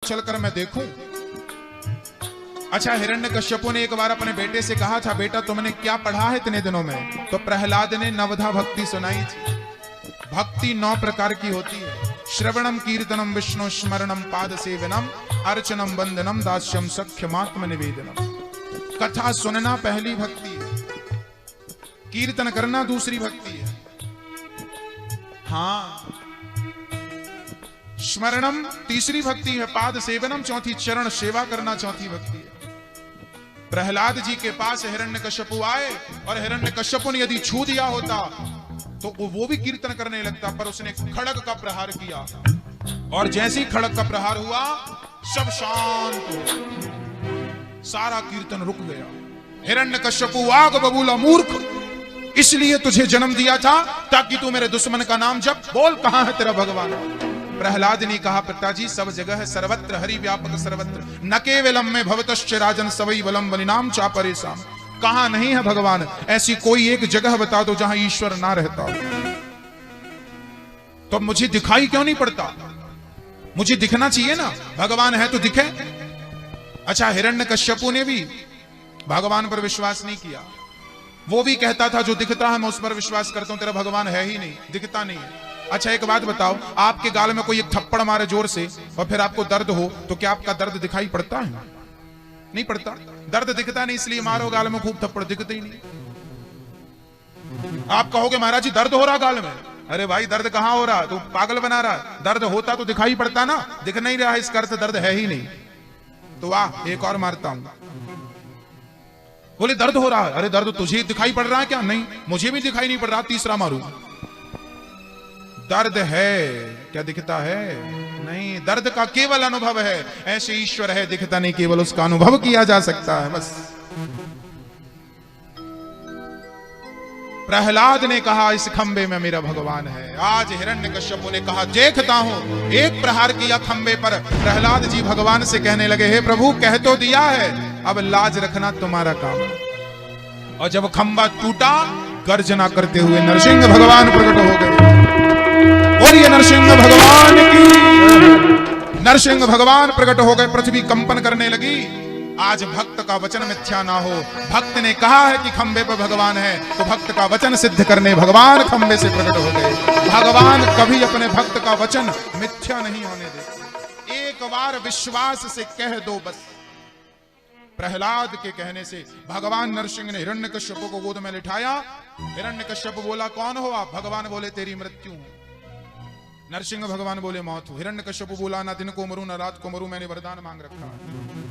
चलकर मैं देखूं। अच्छा, हिरण्यकश्यपु ने एक बार अपने बेटे से कहा था, बेटा तुमने क्या पढ़ा है इतने दिनों में? तो प्रहलाद ने नवधा भक्ति सुनाई थी। भक्ति 9 प्रकार की होती है। श्रवणम कीर्तनम विष्णु स्मरणम पाद सेवनम अर्चनम वंदनम दास्यम सख्यमात्म निवेदनम। कथा सुनना पहली भक्ति है, कीर्तन करना दूसरी भक्ति है। हाँ, स्मरणम तीसरी भक्ति है, पाद सेवनम चौथी, चरण सेवा करना चौथी भक्ति है। प्रहलाद जी के पास हिरण्यकश्यपु आए और हिरण्यकश्यपु ने यदि छू दिया होता तो वो भी कीर्तन करने लगता, पर उसने खड़ग का प्रहार किया और जैसे ही खड़ग का प्रहार हुआ सब शांत हो, सारा कीर्तन रुक गया। हिरण्यकश्यपु आग बबूला, मूर्ख, इसलिए तुझे जन्म दिया था ताकि तू मेरे दुश्मन का नाम जप। बोल कहां है तेरा भगवान? प्रहलाद ने कहा, पिताजी सब जगह है, सर्वत्र हरि व्यापक सर्वत्र, न केवलम में भवतश्च राजन सवै बलम बलिनाम चापरेसाम। कहां नहीं है भगवान? ऐसी कोई एक जगह बता दो जहां ईश्वर ना रहता हो। तो मुझे दिखाई क्यों नहीं पड़ता? मुझे दिखना चाहिए ना, भगवान है तो दिखे। अच्छा, हिरण्यकश्यपु ने भी भगवान पर विश्वास नहीं किया। वो भी कहता था जो दिखता है मैं उस पर विश्वास करता हूं, तेरा भगवान है ही नहीं, दिखता नहीं है। अच्छा एक बात बताओ, आपके गाल में कोई एक थप्पड़ मारे जोर से और फिर आपको दर्द हो तो क्या आपका दर्द दिखाई पड़ता है? नहीं पड़ता। दर्द दिखता नहीं इसलिए मारो गाल में खूब थप्पड़, दिखते ही नहीं। आप कहोगे महाराज जी दर्द हो रहा गाल में। अरे भाई दर्द कहां हो रहा, तू पागल बना रहा है। दर्द होता तो दिखाई पड़ता ना, दिख नहीं रहा है इसका अर्थ दर्द है ही नहीं। तो वाह, एक और मारता हूं। बोले दर्द हो रहा है, अरे दर्द तुझे दिखाई पड़ रहा है क्या? नहीं, मुझे भी दिखाई नहीं पड़ रहा। तीसरा मारू। दर्द है क्या दिखता है? नहीं, दर्द का केवल अनुभव है। ऐसे ईश्वर है, दिखता नहीं, केवल उसका अनुभव किया जा सकता है बस। प्रहलाद ने कहा इस खंबे में मेरा भगवान है। आज हिरण्यकश्यपु ने कहा देखता हूं। एक प्रहार किया खंबे पर। प्रहलाद जी भगवान से कहने लगे, हे प्रभु कह तो दिया है, अब लाज रखना तुम्हारा काम है। और जब खंबा टूटा, गर्जना करते हुए नरसिंह भगवान प्रकट हो गए। और ये नरसिंह भगवान की, नरसिंह भगवान प्रकट हो गए, पृथ्वी कंपन करने लगी। आज भक्त का वचन मिथ्या ना हो। भक्त ने कहा है कि खंबे पर भगवान है, तो भक्त का वचन सिद्ध करने भगवान खंबे से प्रकट हो गए। भगवान कभी अपने भक्त का वचन मिथ्या नहीं होने देते। एक बार विश्वास से कह दो बस। प्रहलाद के कहने से भगवान नरसिंह ने हिरण्यकश्यप को गोद में लिठाया। हिरण्यकश्यप बोला कौन हो आप? भगवान बोले तेरी मृत्यु। नरसिंह भगवान बोले मौत हो। हिरण्यकश्यप बोला ना दिन को मरूं ना रात को मरूं, मैंने वरदान मांग रखा है,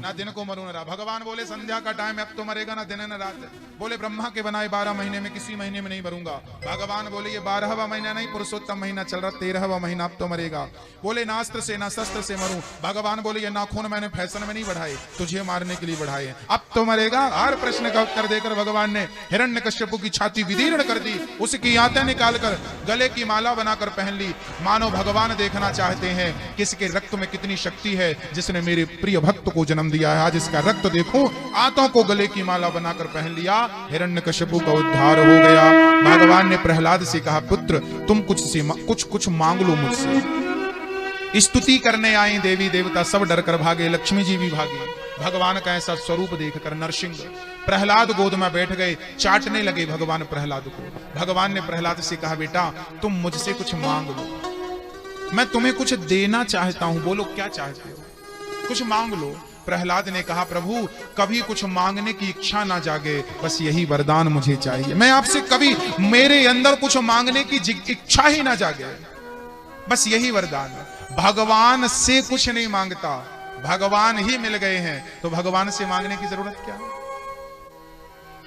ना दिन को मरूं ना रात। भगवान बोले संध्या का टाइम, अब तो मरेगा ना दिन ना रात। बोले ब्रह्मा के बनाए 12 महीने में किसी महीने में नहीं मरूंगा। भगवान बोले ये 12वां महीना नहीं, पुरुषोत्तम महीना चल रहा, 13वां महीना, अब तो मरेगा। बोले ना अस्त्र से ना शस्त्र से मरूं। भगवान बोले ये नाखून मैंने फैशन में नहीं बढ़ाए, तुझे मारने के लिए बढ़ाए, अब तो मरेगा। हर प्रश्न का उत्तर देकर भगवान ने हिरण्यकश्यप की छाती विदीर्ण कर दी। उसकी आंतें निकालकर गले की माला बनाकर पहन ली। मानो भगवान देखना चाहते हैं किसके रक्त में कितनी शक्ति है, जिसने मेरे प्रिय भक्त को जन्म दिया है। आज इसका रक्त देखो। आंतों को गले की माला बनाकर पहन लिया। हिरण्यकश्यपु का उद्धार हो गया। भगवान ने प्रहलाद से कहा पुत्र तुम कुछ मांग लो मुझसे। स्तुति करने आए देवी देवता सब डर कर भागे, लक्ष्मी जी भी भागी। भगवान का ऐसा स्वरूप देखकर नरसिंह प्रहलाद गोद में बैठ गए, चाटने लगे भगवान प्रहलाद को। भगवान ने प्रहलाद से कहा बेटा तुम मुझसे कुछ मांग लो, मैं तुम्हें कुछ देना चाहता हूं, बोलो क्या चाहते हो, कुछ मांग लो। प्रहलाद ने कहा प्रभु कभी कुछ मांगने की इच्छा ना जागे, बस यही वरदान मुझे चाहिए। मैं आपसे कभी मेरे अंदर कुछ मांगने की इच्छा ही ना जागे, बस यही वरदान। भगवान से कुछ नहीं मांगता, भगवान ही मिल गए हैं तो भगवान से मांगने की जरूरत क्या है।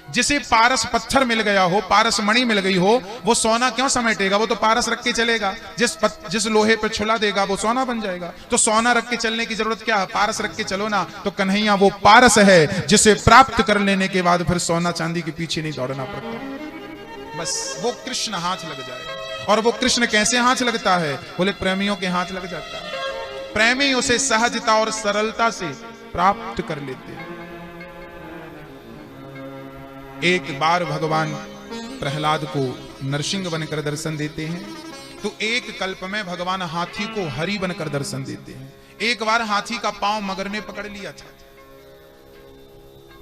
जिसे पारस पत्थर मिल गया हो, पारस मणि मिल गई हो, वो सोना क्यों समेटेगा, वो तो पारस रख के चलेगा। जिस लोहे पे छुला देगा वो सोना बन जाएगा। तो सोना रख के चलने की जरूरत क्या है, पारस रख के चलो ना। तो कन्हैया वो पारस है जिसे प्राप्त कर लेने के बाद फिर सोना चांदी के पीछे नहीं दौड़ना पड़ता, बस वो कृष्ण हाथ लग जाएगा। और वो कृष्ण कैसे हाथ लगता है, बोले प्रेमियों के हाथ लग जाता है। प्रेमी उसे सहजता और सरलता से प्राप्त कर लेते हैं। एक बार भगवान प्रहलाद को नरसिंह बनकर दर्शन देते हैं, तो एक कल्प में भगवान हाथी को हरि बनकर दर्शन देते हैं। एक बार हाथी का पांव मगर ने पकड़ लिया था,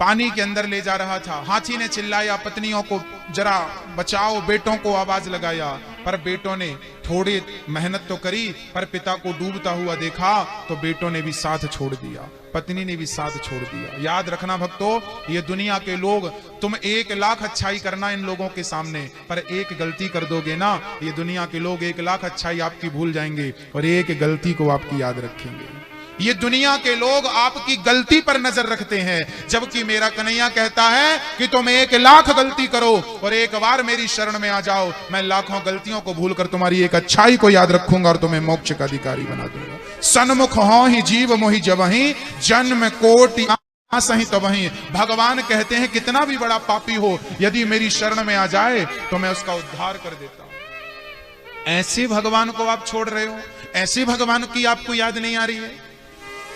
पानी के अंदर ले जा रहा था। हाथी ने चिल्लाया, पत्नियों को जरा बचाओ, बेटों को आवाज लगाया, पर बेटों ने थोड़ी मेहनत तो करी, पर पिता को डूबता हुआ देखा तो बेटों ने भी साथ छोड़ दिया, पत्नी ने भी साथ छोड़ दिया। याद रखना भक्तों, ये दुनिया के लोग, तुम 1,00,000 अच्छाई करना इन लोगों के सामने, पर एक गलती कर दोगे ना, ये दुनिया के लोग 1,00,000 अच्छाई आपकी भूल जाएंगे और एक गलती को आपकी याद रखेंगे। ये दुनिया के लोग आपकी गलती पर नजर रखते हैं, जबकि मेरा कन्हैया कहता है कि तुम 1,00,000 गलती करो और एक बार मेरी शरण में आ जाओ, मैं लाखों गलतियों को भूलकर तुम्हारी एक अच्छाई को याद रखूंगा और तुम्हें मोक्ष का अधिकारी बना दूंगा। सन्मुख हो ही जीव मोहि जबहि, जन्म कोटि सही तबहि। भगवान कहते हैं कितना भी बड़ा पापी हो, यदि मेरी शरण में आ जाए तो मैं उसका उद्धार कर देता हूं। ऐसे भगवान को आप छोड़ रहे हो, ऐसे भगवान की आपको याद नहीं आ रही है।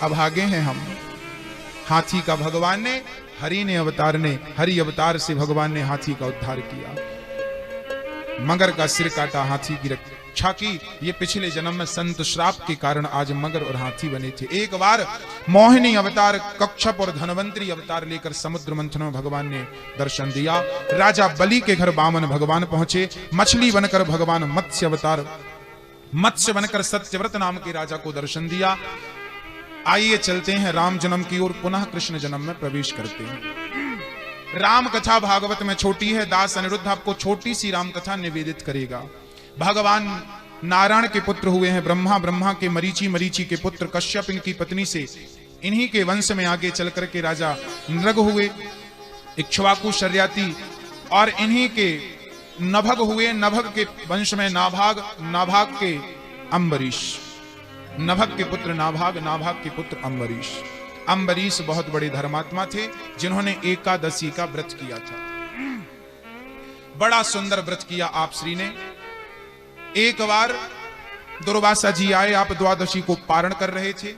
अब आगे हैं हम, हाथी का भगवान ने, हरि अवतार से भगवान ने हाथी का उद्धार किया, मगर का सिर काटा, हाथी की रक्षा की। ये पिछले जन्म में संत श्राप के कारण आज मगर और हाथी बने थे। एक बार मोहिनी अवतार, कच्छप और धनवंतरी अवतार लेकर समुद्र मंथन में भगवान ने दर्शन दिया। राजा बलि के घर वामन भगवान पहुंचे, मछली बनकर भगवान मत्स्य बनकर सत्यव्रत नाम के राजा को दर्शन दिया। आइए चलते हैं राम जन्म की ओर, पुनः कृष्ण जन्म में प्रवेश करते हैं। राम कथा भागवत में छोटी है, दास अनिरुद्ध आपको छोटी सी राम कथा निवेदित करेगा। भगवान नारायण के पुत्र हुए हैं ब्रह्मा, ब्रह्मा के मरीची के पुत्र कश्यप, इनकी पत्नी से, इन्हीं के वंश में आगे चल करके राजा नृग हुए, इक्ष्वाकु, शर्याति, और इन्हीं के नभग हुए। नभग के वंश में नाभाग, नाभाग के अम्बरीश, नभग के पुत्र नाभाग, नाभाग के पुत्र अम्बरीश। अम्बरीश बहुत बड़े धर्मात्मा थे, जिन्होंने एकादशी का व्रत किया था। बड़ा सुंदर व्रत किया आप श्री ने। एक बार दुर्वासा जी आए, आप द्वादशी को पारण कर रहे थे।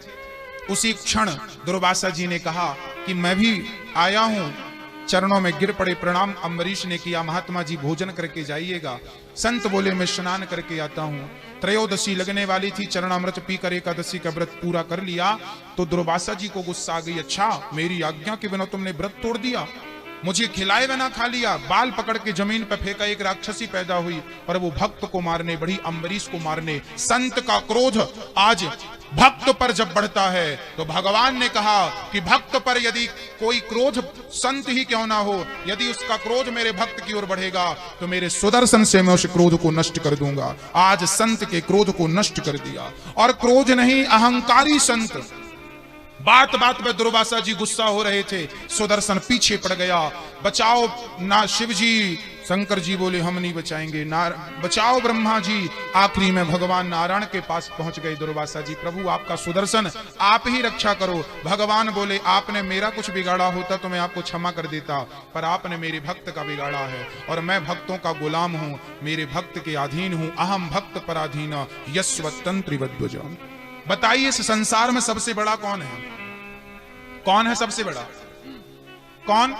उसी क्षण दुर्वासा जी ने कहा कि मैं भी आया हूं, चरणों में गिर पड़े, प्रणाम अम्बरीश ने किया। महात्मा जी भोजन करके जाइएगा। संत बोले मैं स्नान करके आता हूं। त्रयोदशी लगने वाली थी, चरणामृत पीकर एकादशी का व्रत पूरा कर लिया। तो दुर्वासा जी को गुस्सा आ गई, अच्छा मेरी आज्ञा के बिना तुमने व्रत तोड़ दिया, मुझे खिलाए बिना खा लिया। बाल पकड़ के जमीन पर फेंका, एक राक्षसी पैदा हुई और वो भक्त को मारने बढ़ी, अम्बरीश को मारने। संत का क्रोध आज भक्त पर जब बढ़ता है तो भगवान ने कहा कि भक्त पर यदि कोई क्रोध, संत ही क्यों ना हो, यदि उसका क्रोध मेरे भक्त की ओर बढ़ेगा तो मेरे सुदर्शन से मैं उस क्रोध को नष्ट कर दूंगा। आज संत के क्रोध को नष्ट कर दिया। और क्रोध नहीं, अहंकारी संत। बात बात में दुर्वासा जी गुस्सा हो रहे थे, सुदर्शन पीछे पड़ गया, बचाओ ना शिव जी। शंकर जी बोले हम नहीं बचाएंगे, बचाओ ब्रह्मा जी। आखिरी में भगवान नारायण के पास पहुंच गए दुर्वासा जी, प्रभु आपका सुदर्शन, आप ही रक्षा करो। भगवान बोले आपने मेरा कुछ बिगाड़ा होता तो मैं आपको क्षमा कर देता, पर आपने मेरे भक्त का बिगाड़ा है और मैं भक्तों का गुलाम हूं, मेरे भक्त के अधीन हूं। अहम भक्त पराधीन यस्वतंत्रिवद्वज। बताइए इस संसार में सबसे बड़ा कौन है? कौन है सबसे बड़ा? कौन?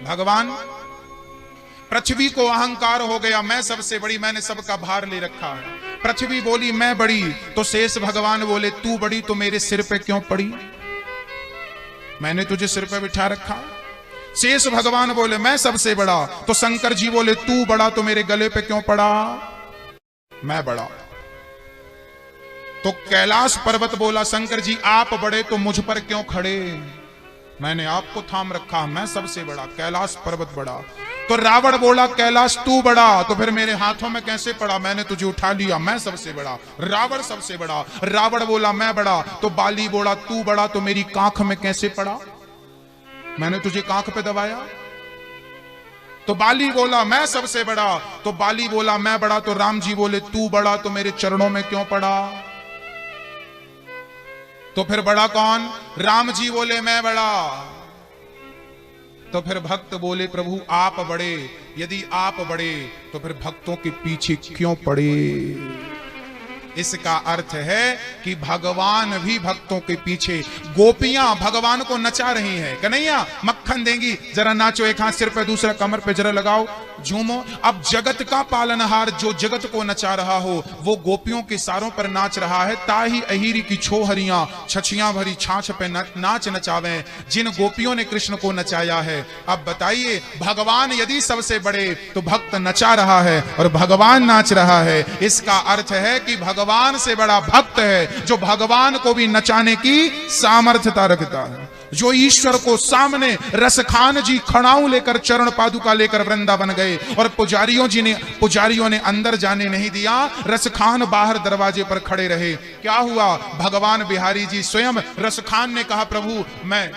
भगवान। पृथ्वी को अहंकार हो गया, मैं सबसे बड़ी, मैंने सबका भार ले रखा है। पृथ्वी बोली मैं बड़ी, तो शेष भगवान बोले तू बड़ी तो मेरे सिर पे क्यों पड़ी, मैंने तुझे सिर पे बिठा रखा। शेष भगवान बोले मैं सबसे बड़ा, तो शंकर जी बोले तू बड़ा तो मेरे गले पे क्यों पड़ा, मैं बड़ा। तो कैलाश पर्वत बोला शंकर जी आप बड़े तो मुझ पर क्यों खड़े, मैंने आपको थाम रखा, मैं सबसे बड़ा। कैलाश पर्वत बड़ा। तो रावण बोला कैलाश तू बड़ा तो फिर मेरे हाथों में कैसे पड़ा, मैंने तुझे उठा लिया, मैं सबसे बड़ा। रावण सबसे बड़ा। रावण बोला मैं बड़ा, तो बाली बोला तू बड़ा तो मेरी कांख में कैसे पड़ा, मैंने तुझे कांख पे दबाया। तो बाली बोला मैं सबसे बड़ा, तो बाली बोला मैं बड़ा, तो राम जी बोले तू बड़ा तो मेरे चरणों में क्यों पड़ा, तो फिर बड़ा कौन? राम जी बोले मैं बड़ा। तो फिर भक्त बोले प्रभु आप बड़े, यदि आप बड़े तो फिर भक्तों के पीछे क्यों पड़े। इसका अर्थ है कि भगवान भी भक्तों के पीछे, गोपियां भगवान को नचा रही हैं। कन्हैया मक्खन देंगी, जरा नाचो, एक हाथ सिर पे दूसरा कमर पे जरा लगाओ, झूमो। अब जगत का पालनहार जो जगत को नचा रहा हो वो गोपियों के सारों पर नाच रहा है। ताही अहीरी की छोहरियां छछियां भरी छाछ पे नाच नचावे जिन गोपियों ने कृष्ण को नचाया है। अब बताइए, भगवान यदि सबसे बड़े तो भक्त नचा रहा है और भगवान नाच रहा है। इसका अर्थ है कि भगवान से बड़ा भक्त है जो भगवान को भी नचाने की सामर्थ्यता रखता है। जो ईश्वर को सामने, रसखान जी खड़ाऊ लेकर, चरण पादुका लेकर वृंदावन गए और पुजारियों ने अंदर जाने नहीं दिया, रसखान बाहर दरवाजे पर खड़े रहे। क्या हुआ? भगवान बिहारी जी स्वयं, रसखान ने कहा प्रभु मैं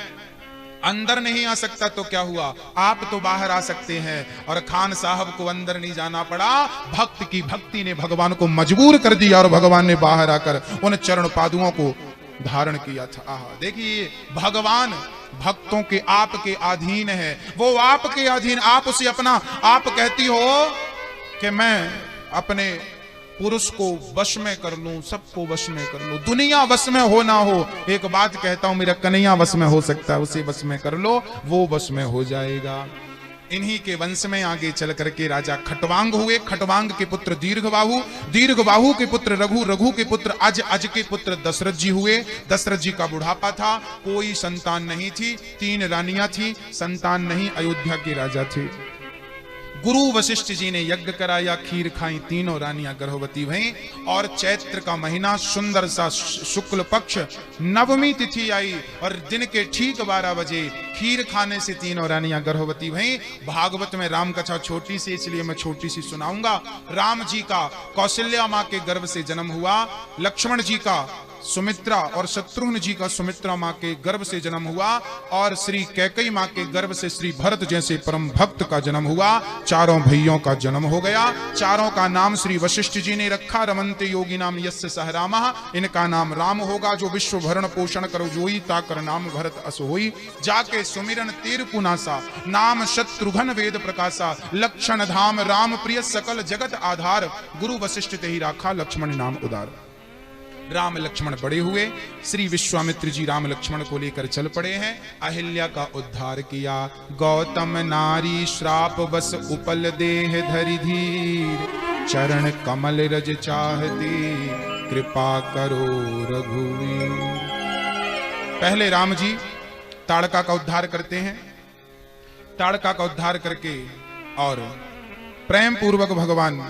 अंदर नहीं आ सकता, तो क्या हुआ? आप तो बाहर आ सकते हैं। और खान साहब को अंदर नहीं जाना पड़ा। भक्त की भक्ति ने भगवान को मजबूर कर दिया और भगवान ने बाहर आकर उन चरण पादुओं को धारण किया था। आहा, देखिए भगवान भक्तों के आपके अधीन है, वो आपके अधीन। आप उसे अपना, आप कहती हो कि मैं अपने पुरुष को वश में कर लूं, सबको वश में कर लूं, दुनिया वश में हो ना हो, एक बात कहता हूं, मेरा कन्हैया वश में हो सकता है, उसे वश में कर लो, वो वश में हो जाएगा। इन्हीं के वंश में आगे चल करके राजा खटवांग हुए। खटवांग के पुत्र दीर्घबाहु, दीर्घबाहु के पुत्र रघु, रघु के पुत्र अज, अज के पुत्र दशरथ जी हुए। दशरथ जी का बुढ़ापा था, कोई संतान नहीं थी, 3 रानियां थी, संतान नहीं, अयोध्या के राजा थे। गुरु वशिष्ठ जी ने यज्ञ कराया, खीर खाई, तीनों रानियां गर्भवती भईं। और चैत्र का महीना, सुंदर सा शुक्ल पक्ष, नवमी तिथि आई और दिन के ठीक 12 बजे खीर खाने से तीनों रानियां गर्भवती भईं। भागवत में राम कथा छोटी सी, इसलिए मैं छोटी सी सुनाऊंगा। राम जी का कौशल्या माँ के गर्भ से जन्म हुआ, लक्ष्मण जी का सुमित्रा और शत्रुघ्न जी का सुमित्रा माँ के गर्भ से जन्म हुआ, और श्री कैकेयी माँ के गर्भ से श्री भरत जैसे परम भक्त का जन्म हुआ। चारों भैयों का जन्म हो गया। चारों का नाम श्री वशिष्ठ जी ने रखा। रमन्ते योगी नाम यस्य सह रामः, इनका नाम राम होगा। जो विश्व भरण पोषण करो जोई, ताकर नाम भरत अस होई। जाके सुमिरन तेर पुनासा, नाम शत्रुघ्न वेद प्रकाशा। लक्षण धाम राम प्रिय, सकल जगत आधार। गुरु वशिष्ठ ते ही राखा, लक्ष्मण नाम उदार। राम लक्ष्मण बड़े हुए। श्री विश्वामित्र जी राम लक्ष्मण को लेकर चल पड़े हैं। अहिल्या का उद्धार किया। गौतम नारी श्राप बस उपल देह धरि धीर, चरण कमल रज चाहते कृपा करो रघुवीर। पहले राम जी ताड़का का उद्धार करते हैं। ताड़का का उद्धार करके और प्रेम पूर्वक भगवान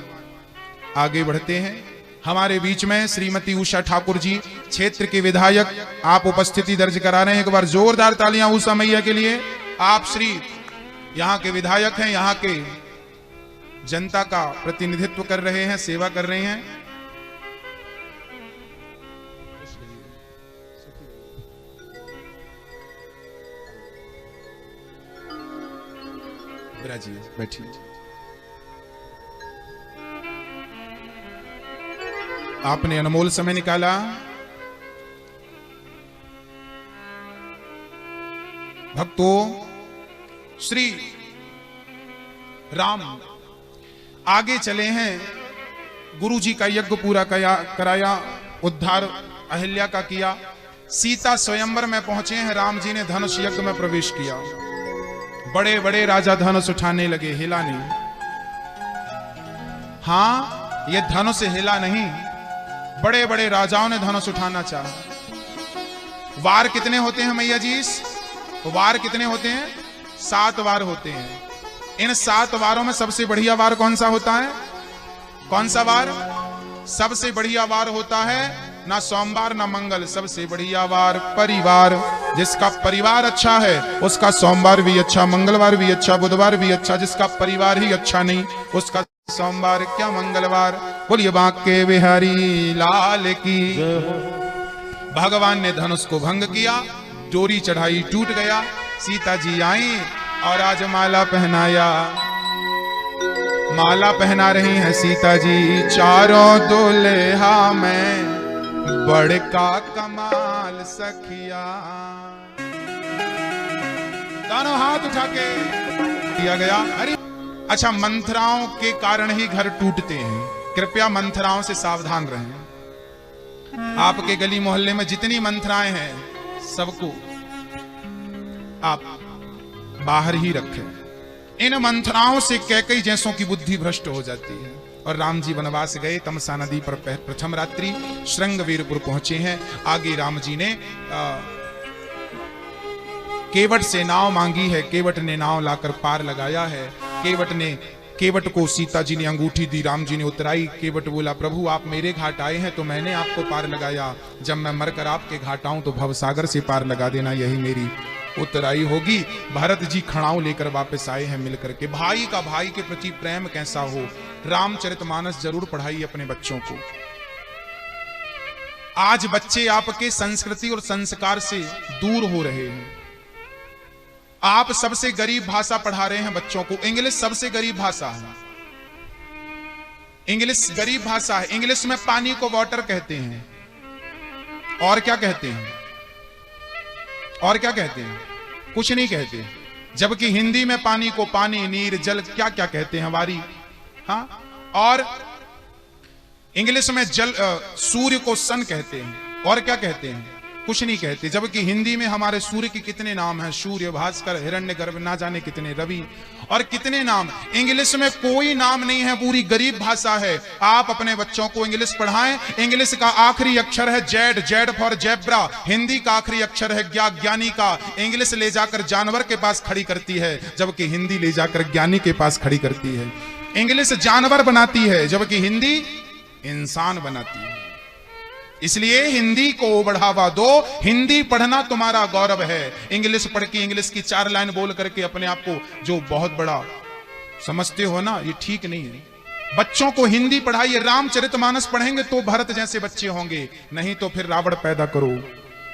आगे बढ़ते हैं। हमारे बीच में श्रीमती उषा ठाकुर जी, क्षेत्र के विधायक, आप उपस्थिति दर्ज करा रहे हैं। एक बार जोरदार तालियां उषा मैया के लिए। आप श्री यहाँ के विधायक हैं, यहाँ के जनता का प्रतिनिधित्व कर रहे हैं, सेवा कर रहे हैं। बिराजिए, बैठिए। आपने अनमोल समय निकाला। भक्तों, श्री राम आगे चले हैं। गुरु जी का यज्ञ पूरा कराया, उद्धार अहिल्या का किया। सीता स्वयंवर में पहुंचे हैं। राम जी ने धनुष यज्ञ में प्रवेश किया। बड़े बड़े राजा धनुष उठाने लगे, हिला नहीं। हां, यह धनुष हिला नहीं, बड़े बड़े राजाओं ने धनुष उठाना चाहा। वार कितने होते हैं मैया जी? वार कितने होते हैं? 7 वार होते हैं। इन 7 वारों में सबसे बढ़िया वार कौन सा होता है? कौन सा वार? सबसे बढ़िया वार होता है ना सोमवार ना मंगल, सबसे बढ़िया वार परिवार। जिसका परिवार अच्छा है उसका सोमवार भी अच्छा, मंगलवार भी अच्छा, बुधवार भी अच्छा। जिसका परिवार ही अच्छा नहीं उसका सोमवार क्या मंगलवार। बोलिए बांके बिहारी लाल की। भगवान ने धनुष को भंग किया, डोरी चढ़ाई, टूट गया। सीता जी आई और आज माला पहनाया। माला पहना रही हैं सीता जी। चारों दुल्हा में बड़का कमाल सखिया। दोनों हाथ उठा के किया गया। अरे अच्छा, मंथराओं के कारण ही घर टूटते हैं, कृपया मंथराओं से सावधान रहें। आपके गली मोहल्ले में जितनी मंथराएं हैं सबको आप बाहर ही रखें। इन मंथराओं से कैकई जैसों की बुद्धि भ्रष्ट हो जाती है। और राम जी वनवास गए, तमसा नदी पर प्रथम रात्रि श्रृंगवीरपुर पहुंचे हैं। आगे राम जी ने केवट से नाव मांगी है, केवट ने नाव लाकर पार लगाया है। केवट को सीता जी ने अंगूठी दी, राम जी ने उतराई। केवट बोला, प्रभु आप मेरे घाट आए हैं तो मैंने आपको पार लगाया, जब मैं मरकर आपके घाट आऊं तो भवसागर से पार लगा देना, यही मेरी उतराई होगी। भरत जी खड़ाऊ लेकर वापस आए हैं मिलकर के। भाई का भाई के प्रति प्रेम कैसा हो, रामचरितमानस जरूर पढ़ाइए अपने बच्चों को। आज बच्चे आपके संस्कृति और संस्कार से दूर हो रहे हैं। आप सबसे गरीब भाषा पढ़ा रहे हैं बच्चों को। इंग्लिश सबसे गरीब भाषा है, इंग्लिश गरीब भाषा है। इंग्लिश में पानी को वाटर कहते हैं, और क्या कहते हैं, और क्या कहते हैं, कुछ नहीं कहते। जबकि हिंदी में पानी को पानी, नीर, जल क्या क्या कहते हैं, वारी। हाँ, और इंग्लिश में जल सूर्य को सन कहते हैं, और क्या कहते हैं, कुछ नहीं कहते। जबकि हिंदी में हमारे सूर्य के कितने नाम हैं, सूर्य, भास्कर, हिरण्यगर्भ, ना जाने कितने, रवि, और कितने नाम। इंग्लिश में कोई नाम नहीं है, पूरी गरीब भाषा है। आप अपने बच्चों को इंग्लिश पढ़ाएं। इंग्लिश का आखिरी अक्षर है Z, Z for zebra. Hindi का आखिरी अक्षर है ज्ञानी का। इंग्लिश ले जाकर जानवर के पास खड़ी करती है, जबकि हिंदी ले जाकर ज्ञानी के पास खड़ी करती है। इंग्लिश जानवर बनाती है, जबकि हिंदी इंसान बनाती है। इसलिए हिंदी को बढ़ावा दो। हिंदी पढ़ना तुम्हारा गौरव है। इंग्लिश पढ़ के, इंग्लिश की 4 लाइन बोल करके अपने आप को जो बहुत बड़ा समझते हो ना, ये ठीक नहीं है। बच्चों को हिंदी पढ़ाइए। रामचरितमानस पढ़ेंगे तो भरत जैसे बच्चे होंगे, नहीं तो फिर रावण पैदा करो,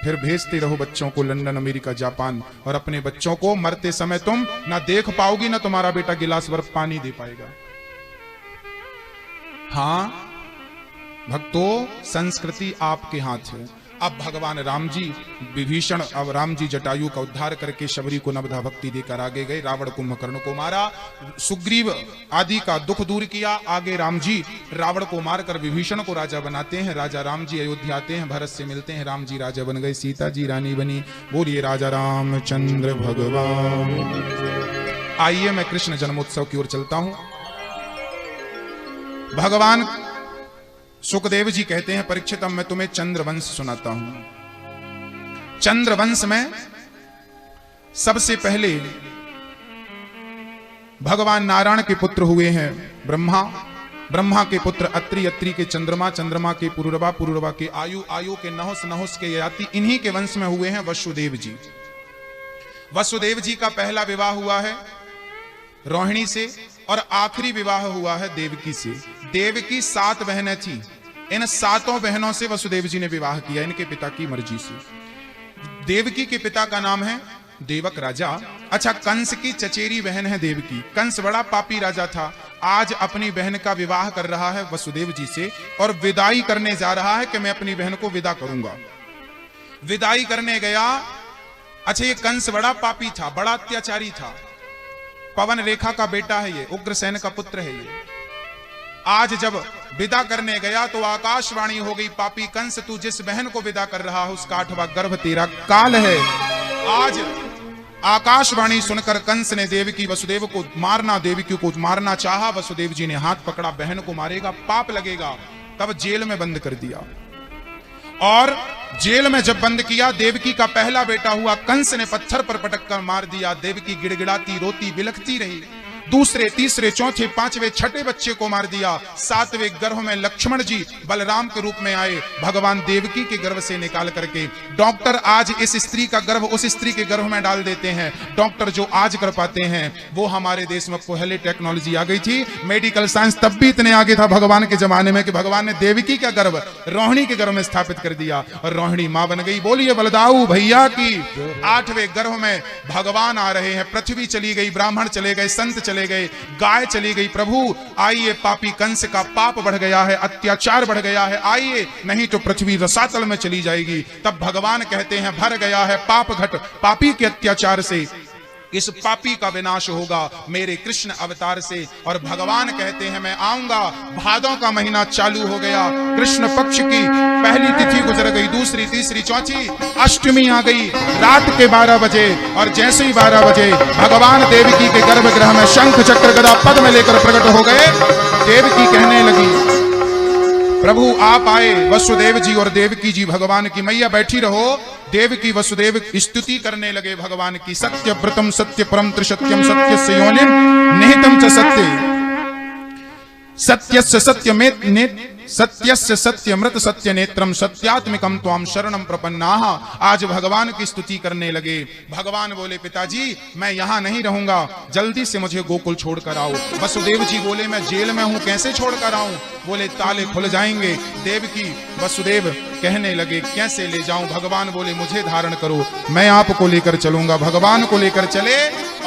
फिर भेजते रहो बच्चों को लंदन, अमेरिका, जापान। और अपने बच्चों को मरते समय तुम ना देख पाओगी, ना तुम्हारा बेटा गिलास भर पानी दे पाएगा। हाँ भक्तों, संस्कृति आपके हाथ है। अब भगवान राम जी विभीषण, अब राम जी जटायु का उद्धार करके शबरी को नवधा भक्ति देकर आगे गए। रावण कुंभकर्ण को मारा, सुग्रीव आदि का दुख दूर किया। आगे राम जी रावण को मारकर विभीषण को राजा बनाते हैं। राजा राम जी अयोध्या आते हैं, भरत से मिलते हैं। राम जी राजा बन गए, सीता जी रानी बनी। बोलिए राजा रामचंद्र भगवान। आइए मैं कृष्ण जन्मोत्सव की ओर चलता हूं। भगवान सुखदेव जी कहते हैं, परीक्षित, अब मैं तुम्हें चंद्रवंश सुनाता हूं। चंद्रवंश में सबसे पहले भगवान नारायण के पुत्र हुए हैं ब्रह्मा, ब्रह्मा के पुत्र अत्रि, अत्रि के चंद्रमा, चंद्रमा के पुरुरवा, पुरुरवा के आयु, आयु के नहुस, नहुस के ययाति। इन्हीं के वंश में हुए हैं वसुदेव जी। वसुदेव जी का पहला विवाह हुआ है रोहिणी से, और आखिरी विवाह हुआ है देवकी से। देवकी 7 बहनें थी। इन 7 बहनों से वसुदेव जी ने विवाह किया, इनके पिता की मर्जी से। देवकी के पिता का नाम है देवक राजा। अच्छा, कंस की चचेरी बहन है देवकी। कंस बड़ा पापी राजा था। आज अपनी बहन का विवाह कर रहा है वसुदेव जी से, और विदाई करने जा रहा है कि मैं अपनी बहन को विदा करूंगा। विदाई करने गया। अच्छा, ये कंस बड़ा पापी था, बड़ा अत्याचारी था। पवन रेखा का बेटा है ये, उग्रसेन का पुत्र है ये। आज जब विदा करने गया तो आकाशवाणी हो गई, पापी कंस, तू जिस बहन को विदा कर रहा है उसका 8वां गर्भ तेरा काल है। आज आकाशवाणी सुनकर कंस ने देवकी वसुदेव को मारना, देवकी को मारना चाहा। वसुदेव जी ने हाथ पकड़ा, बहन को मारेगा, पाप लगेगा। तब जेल में बंद कर दिया। और जेल में जब बंद किया, देवकी का पहला बेटा हुआ कंस ने पत्थर पर पटक कर मार दिया। देवकी गिड़गिड़ाती, रोती, बिलखती रही। दूसरे, तीसरे, चौथे, 5वें, 6ठे बच्चे को मार दिया। 7वें गर्भ में लक्ष्मण जी बलराम के रूप में आए, भगवान देवकी के गर्भ से निकाल करके। डॉक्टर आज इस स्त्री का गर्भ उस स्त्री के गर्भ में डाल देते हैं। डॉक्टर जो आज कर पाते हैं वो हमारे देश में पहले टेक्नोलॉजी आ गई थी। मेडिकल साइंस तब भी इतने आगे था भगवान के जमाने में कि भगवान ने देवकी का गर्भ रोहिणी के गर्भ में स्थापित कर दिया, और रोहिणी मां बन गई। बोलिए बलदाऊ भैया की। 8वें गर्भ में भगवान आ रहे हैं। पृथ्वी चली गई, ब्राह्मण चले गए, संत चले गए, गाय चली गई। प्रभु आइए, पापी कंस का पाप बढ़ गया है, अत्याचार बढ़ गया है, आइए, नहीं तो पृथ्वी रसातल में चली जाएगी। तब भगवान कहते हैं, भर गया है पाप घट पापी के अत्याचार से। इस पापी का विनाश होगा मेरे कृष्ण अवतार से। और भगवान कहते हैं मैं आऊंगा। भादों का महीना चालू हो गया, कृष्ण पक्ष की पहली तिथि गुजर गई, दूसरी, तीसरी, चौथी, अष्टमी आ गई रात के 12 बजे। और जैसे ही 12 बजे भगवान देवकी के गर्भगृह में शंख चक्र गदा पद्म लेकर प्रकट हो गए। देवकी कहने लगी प्रभु आप आए। वसुदेव जी और देवकी जी भगवान की मैया बैठी रहो। देवकी वसुदेव स्तुति करने लगे भगवान की। सत्य व्रतम सत्य परम त्रिसत्यम सत्यस्य योनिम निहितम च सत्य सत्यस्य सत्यमेत सत्यस्य सत्यमृत सत्य नेत्रम सत्यात्मिकम त्वाम शरणम प्रपन्नाः। आज भगवान की स्तुति करने लगे। भगवान बोले पिताजी मैं यहां नहीं रहूंगा, जल्दी से मुझे गोकुल छोड़कर आओ। वसुदेव जी बोले मैं जेल में हूं, कैसे छोड़कर आऊं? बोले ताले खुल जाएंगे। देवकी वसुदेव कहने लगे कैसे ले जाऊं? भगवान बोले मुझे धारण करो, मैं आपको लेकर चलूंगा। भगवान को लेकर चले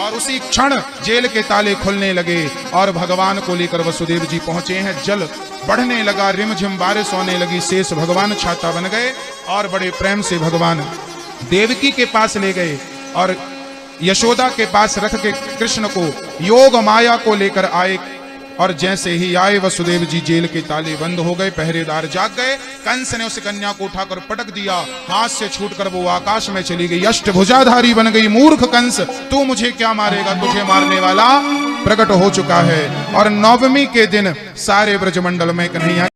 और उसी क्षण जेल के ताले खुलने लगे और भगवान को लेकर वसुदेव जी पहुंचे हैं। जल बढ़ने लगा, रिमझिम बारिश होने लगी। शेष भगवान छाता बन गए और बड़े प्रेम से भगवान देवकी के पास ले गए और यशोदा के पास रख के कृष्ण को योग माया को लेकर आए। और जैसे ही आए वसुदेव जी जेल के ताले बंद हो गए, पहरेदार जाग गए। कंस ने उस कन्या को उठाकर पटक दिया, हाथ से छूटकर वो आकाश में चली गई, अष्टभुजाधारी बन गई। मूर्ख कंस तू मुझे क्या मारेगा, तुझे मारने वाला प्रकट हो चुका है। और नवमी के दिन सारे ब्रजमंडल में कन्हैया